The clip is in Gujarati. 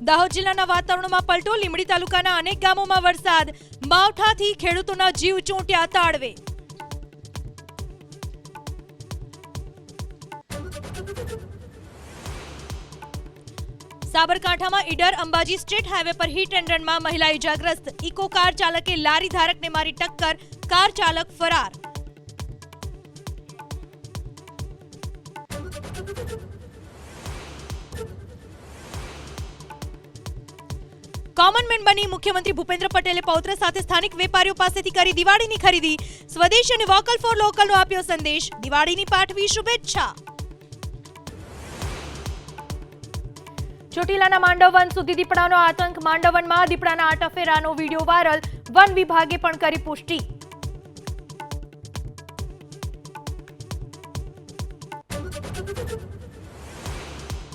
દાહોદ જિલ્લાના વાતાવરણમાં પલટો. લીંબડી તાલુકાના અનેક ગામોમાં વરસાદ. માવઠાથી ખેડૂતોના જીવ ચોંટ્યા તાળવે. સાબરકાંઠામાં ઈડર અંબાજી સ્ટેટ હાઈવે પર હિટ એન્ડ રનમાં મહિલા ઇજાગ્રસ્ત. ઇકો કાર ચાલકે લારી ધારકને મારી ટક્કર. કાર ચાલક ફરાર. કોમનમેન બની મુખ્યમંત્રી ભૂપેન્દ્ર પટેલે પૌત્ર સાથે સ્થાનિક વેપારીઓ પાસેથી કરી દિવાળીની ખરીદી. સ્વદેશી અને વોકલ ફોર લોકલનો આપ્યો સંદેશ. દિવાળીની પાઠવી શુભેચ્છા. ચોટીલાના માંડવવન સુધી દીપડાનો આતંક. માંડવવનમાં દીપડાના આટફેરાનો વિડીયો વાયરલ. વન વિભાગે પણ કરી પુષ્ટિ.